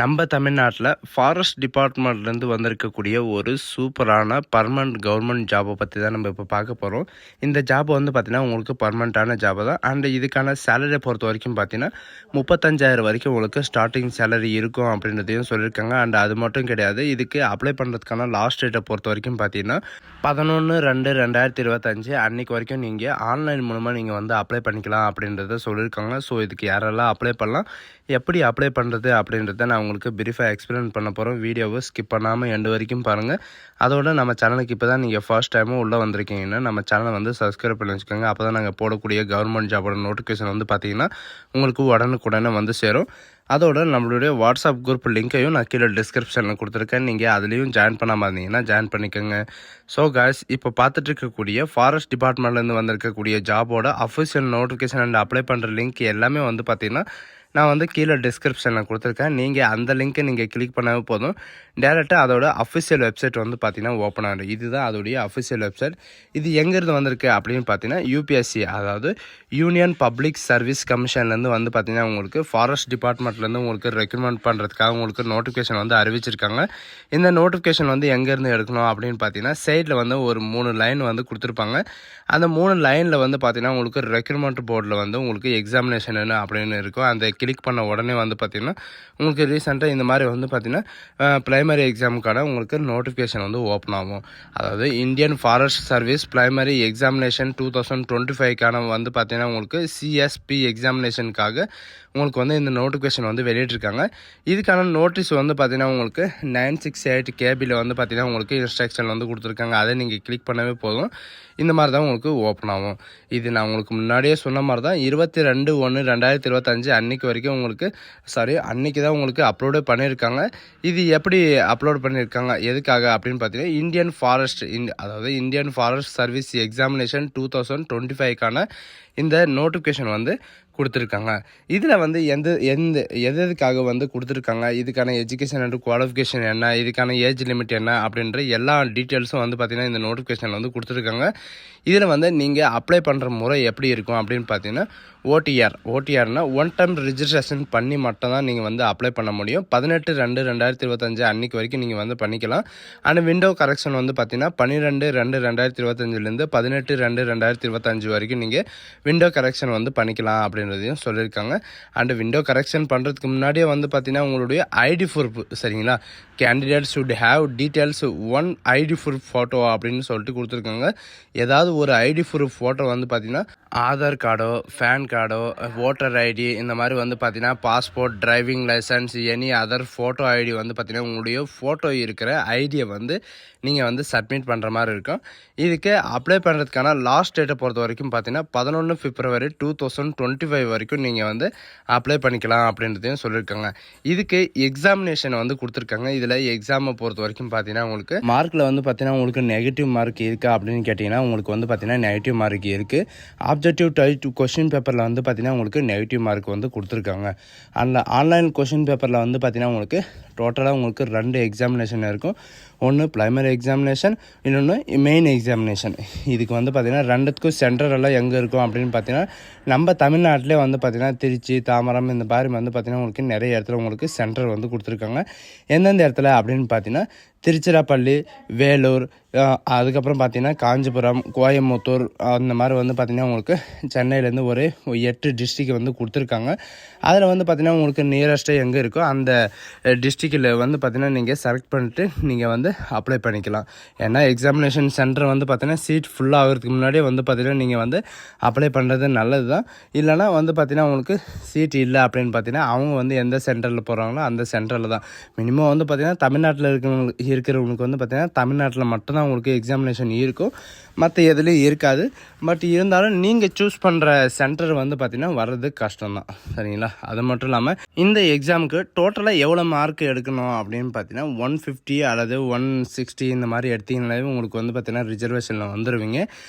நம்ம தமிழ்நாட்டில் ஃபாரஸ்ட் டிபார்ட்மெண்ட்லேருந்து வந்திருக்கக்கூடிய ஒரு சூப்பரான பர்மனண்ட் கவர்மெண்ட் ஜாபை பற்றி தான் நம்ம இப்போ பார்க்க போகிறோம். இந்த ஜாப் வந்து பார்த்திங்கன்னா உங்களுக்கு பர்மனண்ட்டான ஜாபு தான். அண்ட் இதுக்கான சேலரியை பொறுத்த வரைக்கும் பார்த்தீங்கன்னா 35,000 வரைக்கும் உங்களுக்கு ஸ்டார்டிங் சேலரி இருக்கும் அப்படின்றதையும் சொல்லியிருக்காங்க. அண்ட் அது மட்டும் கிடையாது, இதுக்கு அப்ளை பண்ணுறதுக்கான லாஸ்ட் டேட்டை பொறுத்த வரைக்கும் பார்த்தீங்கன்னா 11/2/2025 அன்றைக்கி வரைக்கும் நீங்கள் ஆன்லைன் மூலமாக நீங்கள் வந்து அப்ளை பண்ணிக்கலாம் அப்படின்றத சொல்லியிருக்காங்க. ஸோ இதுக்கு யாரெல்லாம் அப்ளை பண்ணலாம், எப்படி அப்ளை பண்ணுறது அப்படின்றத நான் உங்களுக்கு பிரீஃபாக எக்ஸ்பிளைன் பண்ண போகிறோம். வீடியோவை ஸ்கிப் பண்ணாமல் எண்டு வரைக்கும் பாருங்கள். அதோட நம்ம சேனலுக்கு இப்போ தான் நீங்கள் ஃபர்ஸ்ட் டைமும் உள்ளே வந்திருக்கீங்கன்னா நம்ம சேனலை வந்து சப்ஸ்கிரைப் பண்ணி வச்சுக்கோங்க. அப்போ தான் நாங்கள் போடக்கூடிய கவர்மெண்ட் ஜாபோட நோட்டிஃபிகேஷன் வந்து பார்த்திங்கன்னா உங்களுக்கு உடனுக்குடனே வந்து சேரும். அதோட நம்மளுடைய வாட்ஸ்அப் குரூப் லிங்க்கையும் நான் கீழே டிஸ்கிரிப்ஷனில் கொடுத்துருக்கேன். நீங்கள் அதுலேயும் ஜாயின் பண்ணாமல் இருந்தீங்கன்னா ஜாயின் பண்ணிக்கோங்க. ஸோ காய்ஸ், இப்போ பார்த்துட்டு இருக்கக்கூடிய ஃபாரஸ்ட் டிபார்ட்மெண்ட்லேருந்து வந்திருக்கக்கூடிய ஜாபோட அஃபிஷியல் நோட்டிஃபிகேஷன் அண்ட் அப்ளை பண்ணுற லிங்க் எல்லாமே வந்து பார்த்திங்கன்னா நான் வந்து கீழே டிஸ்கிரிப்ஷனில் கொடுத்துருக்கேன். நீங்கள் அந்த லிங்க்கை நீங்கள் கிளிக் பண்ணாவே போதும், டேரெக்டாக அதோட அஃபிஷியல் வெப்சைட் வந்து பார்த்தீங்கன்னா ஓப்பன் ஆகிடும். இதுதான் அதோடைய அஃபிஷியல் வெப்சைட். இது எங்கேருந்து வந்திருக்கு அப்படின்னு பார்த்தீங்கன்னா யூபிஎஸ்சி, அதாவது யூனியன் பப்ளிக் சர்வீஸ் கமிஷன்லேருந்து வந்து பார்த்தீங்கன்னா உங்களுக்கு ஃபாரஸ்ட் டிபார்ட்மெண்ட்லேருந்து உங்களுக்கு ரெக்ரூட்மெண்ட் பண்ணுறதுக்காக உங்களுக்கு நோட்டிஃபிகேஷன் வந்து அறிவிச்சிருக்காங்க. இந்த நோட்டிஃபிகேஷன் வந்து எங்கேருந்து எடுக்கணும் அப்படின்னு பார்த்தீங்கன்னா சைடில் வந்து ஒரு 3 லைன் வந்து கொடுத்துருப்பாங்க. அந்த 3 லைனில் வந்து பார்த்தீங்கன்னா உங்களுக்கு ரெக்ரூட்மெண்ட் போர்டில் வந்து உங்களுக்கு எக்ஸாமினேஷன் என்ன அப்படின்னு இருக்கும். அந்த கிளிக் பண்ண உடனே வந்து பார்த்திங்கன்னா உங்களுக்கு ரீசெண்டாக இந்த மாதிரி வந்து பார்த்திங்கன்னா ப்ரைமரி எக்ஸாமுக்கான உங்களுக்கு நோட்டிஃபிகேஷன் வந்து ஓப்பன் ஆகும். அதாவது Indian Forest Service primary examination 2025க்கான வந்து பார்த்திங்கன்னா உங்களுக்கு சிஎஸ்பி எக்ஸாமினேஷனுக்காக உங்களுக்கு வந்து இந்த நோட்டிஃபிகேஷன் வந்து வெளியிட்டிருக்காங்க. இதுக்கான நோட்டீஸ் வந்து பார்த்திங்கன்னா உங்களுக்கு 968 கேபியில் வந்து பார்த்திங்கன்னா உங்களுக்கு இன்ஸ்ட்ரக்ஷன் வந்து கொடுத்துருக்காங்க. அதை நீங்கள் கிளிக் பண்ணவே போதும், இந்த மாதிரி தான் உங்களுக்கு ஓப்பன் ஆகும். இது நான் உங்களுக்கு முன்னாடியே சொன்ன மாதிரி தான் 22/1/2025 அன்றைக்கி வரைக்கும் உங்களுக்கு அன்றைக்கி தான் உங்களுக்கு அப்லோடு பண்ணியிருக்காங்க. இது எப்படி அப்லோட் பண்ணியிருக்காங்க, எதுக்காக அப்படின்னு பார்த்தீங்கன்னா இந்தியன் ஃபாரஸ்ட் அதாவது இந்தியன் ஃபாரஸ்ட் சர்வீஸ் எக்ஸாமினேஷன் 2025க்கான இந்த நோட்டிஃபிகேஷன் வந்து கொடுத்துருக்காங்க. இதில் வந்து எதுக்காக வந்து கொடுத்துருக்காங்க, இதுக்கான எஜுகேஷன் அண்ட் குவாலிஃபிகேஷன் என்ன, இதுக்கான ஏஜ் லிமிட் என்ன அப்படின்ற எல்லா டீட்டெயில்ஸும் வந்து பார்த்திங்கன்னா இந்த நோட்டிஃபிகேஷன் வந்து கொடுத்துருக்காங்க. இதில் வந்து நீங்கள் அப்ளை பண்ணுற முறை எப்படி இருக்கும் அப்படின்னு பார்த்தீங்கன்னா ஓடிஆர்னால் ஒன் டைம் ரிஜிஸ்ட்ரேஷன் பண்ணி மட்டும் தான் நீங்கள் வந்து அப்ளை பண்ண முடியும். 18/2/2025 அன்றைக்கி வரைக்கும் நீங்கள் வந்து பண்ணிக்கலாம். அண்ட் விண்டோ கரெக்ஷன் வந்து பார்த்தீங்கன்னா 12/2/2025லேருந்து 18/2/2025 வரைக்கும் நீங்கள் விண்டோ கரெக்ஷன் வந்து பண்ணிக்கலாம் அப்படின்றதையும் சொல்லியிருக்காங்க. அண்ட் விண்டோ கரெக்ஷன் பண்ணுறதுக்கு முன்னாடியே வந்து பார்த்தீங்கன்னா உங்களுடைய ஐடி ப்ரூஃப், சரிங்களா, candidate should have details one ID proof photo அப்படின்னு சொல்லிட்டு கொடுத்துருக்காங்க. ஏதாவது ஒரு ஐடி ப்ரூஃப் ஃபோட்டோ வந்து பார்த்தீங்கன்னா ஆதார் கார்டோ, பேன் கார்டோ, ஓட்டர் ஐடி, இந்த மாதிரி வந்து பார்த்தீங்கன்னா passport, driving licence, any other photo ID வந்து பார்த்தீங்கன்னா உங்களுடைய ஃபோட்டோ இருக்கிற ஐடியை வந்து நீங்கள் வந்து சப்மிட் பண்ணுற மாதிரி இருக்கும். இதுக்கு அப்ளை பண்ணுறதுக்கான லாஸ்ட் டேட்டை பொறுத்த வரைக்கும் பார்த்தீங்கன்னா 11 பிப்ரவரி 2025 வரைக்கும் நீங்கள் வந்து அப்ளை பண்ணிக்கலாம் அப்படின்றதையும் சொல்லியிருக்காங்க. இதுக்கு எக்ஸாமினேஷன் வந்து கொடுத்துருக்காங்க. இதில் எக்ஸாமை பொறுத்த வரைக்கும் பார்த்தீங்கன்னா உங்களுக்கு மார்க்கில் வந்து பார்த்தீங்கன்னா உங்களுக்கு நெகட்டிவ் மார்க் இருக்கா அப்படின்னு கேட்டிங்கன்னா உங்களுக்கு வந்து பார்த்தீங்கன்னா நெகட்டிவ் மார்க் இருக்குது. ஆப்ஜெக்டிவ் டைப் கொஷின் பேப்பரில் வந்து பார்த்தீங்கன்னா உங்களுக்கு நெகட்டிவ் மார்க் வந்து கொடுத்துருக்காங்க. அந்த ஆன்லைன் கொஷின் பேப்பரில் வந்து பார்த்தீங்கன்னா உங்களுக்கு டோட்டலாக உங்களுக்கு 2 எக்ஸாமினேஷன் இருக்கும். ஒன்று ப்ரைமரி எக்ஸாமினேஷன், இன்னொன்று மெயின் எக்ஸாமினேஷன். இதுக்கு வந்து பார்த்திங்கன்னா 2த்துக்கும் சென்டர் எல்லாம் எங்கே இருக்கும் அப்படின்னு பார்த்தீங்கன்னா நம்ம தமிழ்நாட்டிலே வந்து பார்த்திங்கன்னா திருச்சி, தாம்பரம், இந்த மாதிரி வந்து பார்த்திங்கன்னா உங்களுக்கு நிறைய இடத்துல உங்களுக்கு சென்டர் வந்து கொடுத்துருக்காங்க. எந்தெந்த இடத்துல அப்படின்னு பார்த்தீங்கன்னா திருச்சிராப்பள்ளி, வேலூர், அதுக்கப்புறம் பார்த்திங்கன்னா காஞ்சிபுரம், கோயம்புத்தூர், அந்த மாதிரி வந்து பார்த்திங்கன்னா உங்களுக்கு சென்னையிலேருந்து ஒரு 8 டிஸ்ட்ரிக் வந்து கொடுத்துருக்காங்க. அதில் வந்து பார்த்திங்கன்னா உங்களுக்கு நியரஸ்ட்டு எங்கே இருக்கோ அந்த டிஸ்ட்ரிக்டில் வந்து பார்த்திங்கன்னா நீங்கள் செலக்ட் பண்ணிட்டு நீங்கள் வந்து அப்ளை பண்ணிக்கலாம். ஏன்னா எக்ஸாமினேஷன் சென்டர் வந்து பார்த்திங்கன்னா சீட் ஃபுல்லாக ஆகிறதுக்கு முன்னாடியே வந்து பார்த்திங்கன்னா நீங்கள் வந்து அப்ளை பண்ணுறது நல்லது தான். இல்லைனா வந்து பார்த்திங்கன்னா உங்களுக்கு சீட் இல்லை அப்படின்னு பார்த்தீங்கன்னா அவங்க வந்து எந்த சென்டரில் போகிறாங்களோ அந்த சென்டரில் தான். மினிமம் வந்து பார்த்திங்கன்னா தமிழ்நாட்டில் இருக்கிறவங்களுக்கு வந்து பார்த்திங்கன்னா தமிழ்நாட்டில் மட்டும்தான் உங்களுக்கு எக்ஸாமினேஷன் இருக்கும், மற்ற எதுலேயும் இருக்காது. பட் இருந்தாலும் நீங்கள் சூஸ் பண்ணுற சென்டர் வந்து பார்த்திங்கன்னா வர்றது கஷ்டம்தான், சரிங்களா. அது மட்டும் இல்லாமல் இந்த எக்ஸாமுக்கு டோட்டலாக எவ்வளோ மார்க் எடுக்கணும் அப்படின்னு பார்த்தீங்கன்னா 150 அல்லது 160 இந்த மாதிரி எடுத்தீங்கனாலே உங்களுக்கு வந்து பார்த்திங்கன்னா ரிசர்வேஷனில் வந்துடுவீங்க.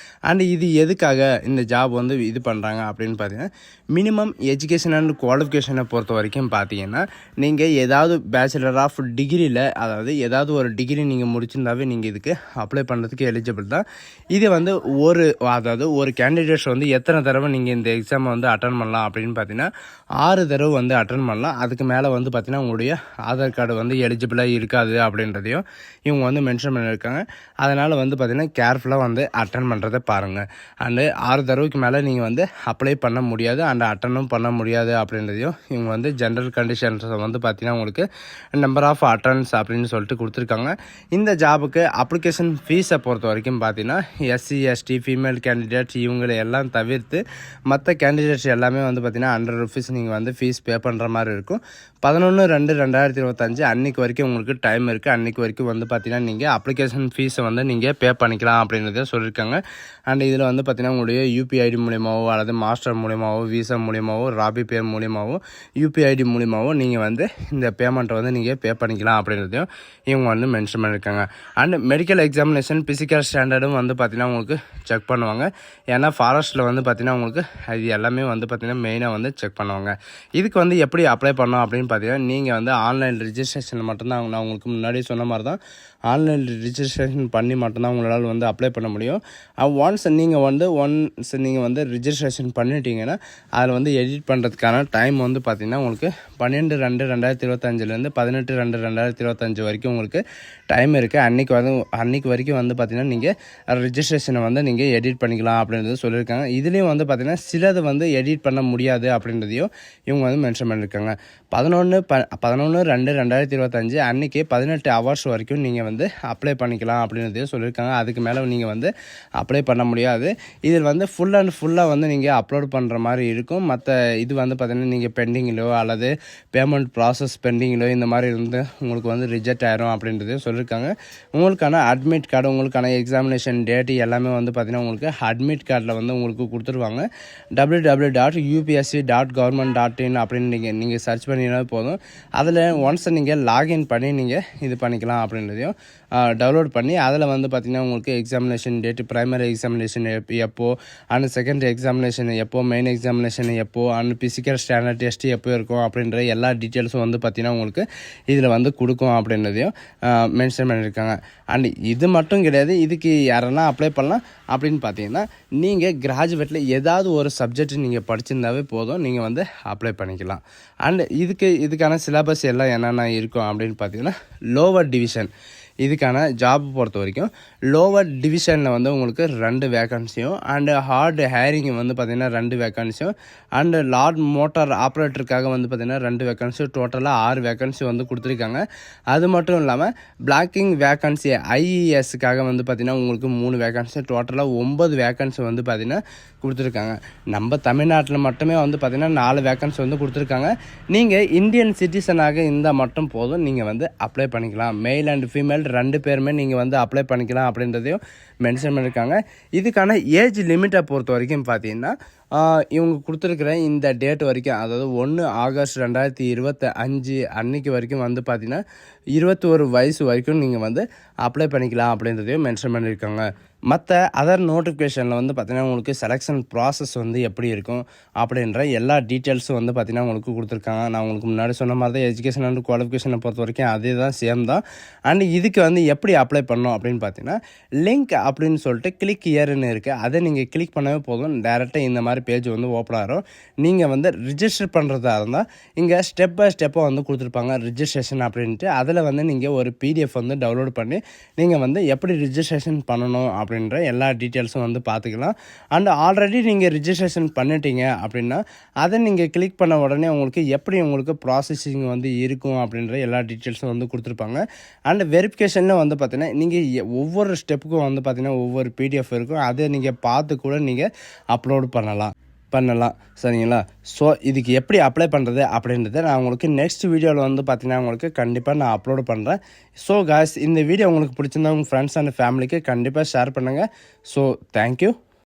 அண்ட் இது எதுக்காக இந்த ஜாப் வந்து இது பண்ணுறாங்க அப்படின்னு பார்த்தீங்கன்னா மினிமம் எஜுகேஷன் அண்ட் குவாலிஃபிகேஷனை பொறுத்த வரைக்கும் பார்த்தீங்கன்னா நீங்கள் ஏதாவது பேச்சுலர் ஆஃப் டிகிரியில், அதாவது ஏதாவது ஒரு டிகிரி நீங்கள் முடிச்சிருந்தாவே நீங்கள் இதுக்கு அப்ளை பண்ணுறதுக்கு எலிஜிபிள் தான். இது வந்து அதாவது ஒரு கேண்டிடேட்ஸ் வந்து எத்தனை தடவை நீங்கள் இந்த எக்ஸாமை வந்து அட்டன் பண்ணலாம் அப்படின்னு பார்த்தீங்கன்னா 6 தடவை வந்து அட்டன் பண்ணலாம். அதுக்கு மேலே வந்து பார்த்தீங்கன்னா உங்களுடைய ஆதார் கார்டு வந்து எலிஜிபிளாக இருக்காது அப்படின்றதையும் இவங்க வந்து மென்ஷன் பண்ணியிருக்காங்க. அதனால் வந்து பார்த்தீங்கன்னா கேர்ஃபுல்லாக வந்து அட்டன் பண்ணுறதை பாருங்கள். அண்டு 6 தடவைக்கு மேலே நீங்கள் வந்து அப்ளை பண்ண முடியாது அண்ட் அட்டனும் பண்ண முடியாது அப்படின்றதையும் இவங்க வந்து ஜென்ரல் கண்டிஷன்ஸை வந்து பார்த்தீங்கன்னா உங்களுக்கு நம்பர் ஆஃப் அட்டன்ஸ் அப்படின்னு சொல்லிட்டு கொடுத்துருக்காங்க. இந்த ஜாபுக்கு அப்ளிகேஷன் ஃபீஸை பொறுத்த வரைக்கும் பார்த்தீங்கன்னா எஸ்சி எஸ்டி ஃபீமேல் கேண்டிடேட்ஸ் இவங்களை எல்லாம் தவிர்த்து மற்ற கேண்டிடேட்ஸ் எல்லாமே வந்து பார்த்தீங்கன்னா ₹100 நீங்கள் வந்து ஃபீஸ் பே பண்ணுற மாதிரி இருக்கும். 11/2/2025 அன்றைக்கு வரைக்கும் உங்களுக்கு டைம் இருக்குது. அன்றைக்கு வரைக்கும் வந்து பார்த்தீங்கன்னா நீங்கள் அப்ளிகேஷன் ஃபீஸை வந்து நீங்கள் பே பண்ணிக்கலாம் அப்படின்றத சொல்லியிருக்காங்க. அண்ட் இதில் வந்து பார்த்தீங்கன்னா உங்களுடைய யூபிஐடி மூலியமாவோ அல்லது மாஸ்டர் மூலியமாவோ விசா மூலியமாவோ ராபி பே மூலியமாவோ யூபிஐடி மூலியமாவோ நீங்கள் வந்து இந்த பேமெண்ட்டை வந்து நீங்கள் பே பண்ணிக்கலாம் அப்படின்றதையும் இவங்க வந்து மென்ஷன் பண்ணியிருக்காங்க. அண்ட் மெடிக்கல் எக்ஸாமினேஷன் ஃபிசிக்கல் ஸ்டாண்டர்டும் வந்து பார்த்தீங்கன்னா உங்களுக்கு செக் பண்ணுவாங்க. ஏன்னா ஃபாரஸ்ட்டில் வந்து பார்த்தீங்கன்னா உங்களுக்கு அது எல்லாமே வந்து பார்த்தீங்கன்னா மெயினாக வந்து செக் பண்ணுவாங்க. இதுக்கு வந்து எப்படி அப்ளை பண்ணோம் அப்படின்னு பார்த்தீங்கன்னா நீங்கள் வந்து ஆன்லைன் ரிஜிஸ்ட்ரேஷன் மட்டும்தான் நான் உங்களுக்கு முன்னாடி சொன்ன மாதிரி தான் ஆன்லைன் ரிஜிஸ்ட்ரேஷன் பண்ணி மட்டும்தான் உங்களால் வந்து அப்ளை பண்ண முடியும். ஒன்ஸ் நீங்கள் வந்து ரிஜிஸ்ட்ரேஷன் பண்ணிட்டீங்கன்னா அதில் வந்து எடிட் பண்ணுறதுக்கான டைம் வந்து பார்த்திங்கன்னா உங்களுக்கு 12/2/2025 18/2/2025 வரைக்கும் உங்களுக்கு டைம் இருக்குது. அன்றைக்கு வரைக்கும் வந்து பார்த்திங்கன்னா நீங்கள் ரிஜிஸ்ட்ரேஷனை வந்து நீங்கள் எடிட் பண்ணிக்கலாம் அப்படின்றது சொல்லியிருக்காங்க. இதுலேயும் வந்து பார்த்திங்கன்னா சிலது வந்து எடிட் பண்ண முடியாது அப்படின்றதையும் இவங்க வந்து மென்ஷன் பண்ணியிருக்காங்க. 11/2/2025 அன்றைக்கி 18 ஹவர்ஸ் வரைக்கும் நீங்கள் வந்து அப்ளை பண்ணிக்கலாம் அப்படின்றதையும் சொல்லியிருக்காங்க. அதுக்கு மேலே நீங்கள் வந்து அப்ளை பண்ண முடியாது. இதில் வந்து ஃபுல்லாக வந்து நீங்கள் அப்லோட் பண்ணுற மாதிரி இருக்கும். மற்ற இது வந்து பார்த்திங்கன்னா நீங்கள் பெண்டிங்கிலோ அல்லது பேமெண்ட் ப்ராசஸ் பெண்டிங்கிலோ இந்த மாதிரி இருந்து உங்களுக்கு வந்து ரிஜெக்ட் ஆயிரும் அப்படின்றதையும் சொல்லியிருக்காங்க. உங்களுக்கான அட்மிட் கார்டு உங்களுக்கான எக்ஸாமினேஷன் டேட்டு எல்லாமே வந்து பார்த்திங்கன்னா உங்களுக்கு அட்மிட் கார்டில் வந்து உங்களுக்கு கொடுத்துருவாங்க. www.upsc.government.in அப்படின்னு நீங்கள் சர்ச் பண்ணினா போதும். அதில் ஒன்ஸ் நீங்கள் லாகின் பண்ணி நீங்கள் இது பண்ணிக்கலாம் அப்படின்றதையும் டவுன்லோட் பண்ணி அதில் வந்து பார்த்திங்கன்னா உங்களுக்கு எக்ஸாமினேஷன் டேட்டு ப்ரைமரி எக்ஸாமினேஷன் எப்போ அண்ட் செகண்ட் எக்ஸாமினேஷன் எப்போ மெயின் எக்ஸாமினேஷன் எப்போ அண்ட் ஃபிசிக்கல் ஸ்டாண்டர்ட் டெஸ்ட்டு எப்போ இருக்கும் அப்படின்ற எல்லா டீட்டெயில்ஸும் வந்து பார்த்திங்கன்னா உங்களுக்கு இதில் வந்து கொடுக்கும் அப்படின்றதையும் மென்ஷன் பண்ணியிருக்காங்க. அண்ட் இது மட்டும் கிடையாது, இதுக்கு யாரெல்லாம் அப்ளை பண்ணலாம் அப்படின்னு பார்த்தீங்கன்னா நீங்கள் கிராஜுவேட்டில் ஏதாவது ஒரு சப்ஜெக்ட் நீங்கள் படிச்சிருந்தாவே போதும், நீங்கள் வந்து அப்ளை பண்ணிக்கலாம். அண்ட் இதுக்கான சிலபஸ் எல்லாம் என்னென்ன இருக்கும் அப்படின்னு பார்த்தீங்கன்னா லோவர் டிவிஷன் இதுக்கான ஜாப் பொறுத்த வரைக்கும் லோவர் டிவிஷனில் வந்து உங்களுக்கு 2 வேக்கன்சியும் அண்டு ஹார்ட் ஹேரிங் வந்து பார்த்திங்கன்னா 2 வேக்கன்சியும் அண்டு லார்ட் மோட்டார் ஆப்ரேட்டருக்காக வந்து பார்த்திங்கன்னா 2 வேக்கன்சி டோட்டலாக 6 வேக்கன்சி வந்து கொடுத்துருக்காங்க. அது மட்டும் இல்லாமல் பிளாக்கிங் வேக்கன்சி ஐஇஎஸ்க்காக வந்து பார்த்திங்கன்னா உங்களுக்கு 3 வேக்கன்சி டோட்டலாக 9 வேக்கன்சி வந்து பார்த்திங்கன்னா கொடுத்துருக்காங்க. நம்ம தமிழ்நாட்டில் மட்டுமே வந்து பார்த்திங்கன்னா 4 வேக்கன்சி வந்து கொடுத்துருக்காங்க. நீங்கள் இந்தியன் சிட்டிசனாக இருந்தால் மட்டும் போதும், நீங்கள் வந்து அப்ளை பண்ணிக்கலாம். மெயில் அண்ட் ஃபீமேல் 2 பேருமே நீங்கள் வந்து அப்ளை பண்ணிக்கலாம் அப்படின்றதையும் மென்ஷன் பண்ணியிருக்காங்க. இதுக்கான ஏஜ் லிமிட்டை பொறுத்த வரைக்கும் பார்த்தீங்கன்னா இவங்க கொடுத்துருக்குற இந்த டேட் வரைக்கும், அதாவது 1 ஆகஸ்ட் 2025 அன்னைக்கு வரைக்கும் வந்து பார்த்திங்கன்னா 21 வயசு வரைக்கும் நீங்கள் வந்து அப்ளை பண்ணிக்கலாம் அப்படின்றதையும் மென்ஷன் பண்ணியிருக்காங்க. மற்ற அதர் நோட்டிஃபிகேஷனில் வந்து பார்த்திங்கன்னா உங்களுக்கு செலெக்ஷன் ப்ராசஸ் வந்து எப்படி இருக்கும் அப்படின்ற எல்லா டீட்டெயில்ஸும் வந்து பார்த்திங்கன்னா உங்களுக்கு கொடுத்துருக்காங்க. நான் உங்களுக்கு முன்னாடி சொன்ன மாதிரி தான் எஜுகேஷன் அண்ட் குவாலிஃபிகேஷனை பொறுத்த வரைக்கும் அதே தான் சேம் தான். அண்ட் இதுக்கு வந்து எப்படி அப்ளை பண்ணணும் அப்படின்னு பார்த்தீங்கன்னா லிங்க் அப்படின்னு சொல்லிட்டு கிளிக் இயர்னு இருக்குது. அதை நீங்கள் கிளிக் பண்ணவே போதும், டேரெக்டாக இந்த மாதிரி பேஜ் வந்து ஓப்பன் ஆகும். நீங்கள் வந்து ரிஜிஸ்டர் பண்ணுறதா இருந்தால் இங்கே ஸ்டெப் பை ஸ்டெப்பாக வந்து கொடுத்துருப்பாங்க ரிஜிஸ்ட்ரேஷன் அப்படின்ட்டு. அதில் வந்து நீங்கள் ஒரு பிடிஎஃப் வந்து டவுன்லோட் பண்ணி நீங்கள் வந்து எப்படி ரிஜிஸ்ட்ரேஷன் பண்ணணும் அப்படின்ற எல்லா டீட்டெயில்ஸும் வந்து பார்த்துக்கலாம். அண்ட் ஆல்ரெடி நீங்கள் ரிஜிஸ்ட்ரேஷன் பண்ணிட்டீங்க அப்படின்னா அதை நீங்கள் கிளிக் பண்ண உடனே உங்களுக்கு ப்ராசஸிங் வந்து இருக்கும் அப்படின்ற எல்லா டீட்டெயில்ஸும் வந்து கொடுத்துருப்பாங்க. அண்ட் வெரிஃபிகேஷனில் வந்து பார்த்தீங்கன்னா நீங்கள் ஒவ்வொரு ஸ்டெப்புக்கும் வந்து பார்த்தீங்கன்னா ஒவ்வொரு பிடிஎஃப் இருக்கும், அதை நீங்கள் பார்த்து கூட நீங்கள் அப்லோட் பண்ணலாம் சரிங்களா. ஸோ இதுக்கு எப்படி அப்ளை பண்ணுறது அப்படின்றத நான் உங்களுக்கு நெக்ஸ்ட் வீடியோவில் வந்து பார்த்தீங்கன்னா உங்களுக்கு கண்டிப்பாக நான் அப்லோட் பண்ணுறேன். ஸோ காய்ஸ், இந்த வீடியோ உங்களுக்கு பிடிச்சிருந்தா உங்கள் ஃப்ரெண்ட்ஸ் அண்ட் ஃபேமிலிக்கு கண்டிப்பாக ஷேர் பண்ணுங்கள். So thank you.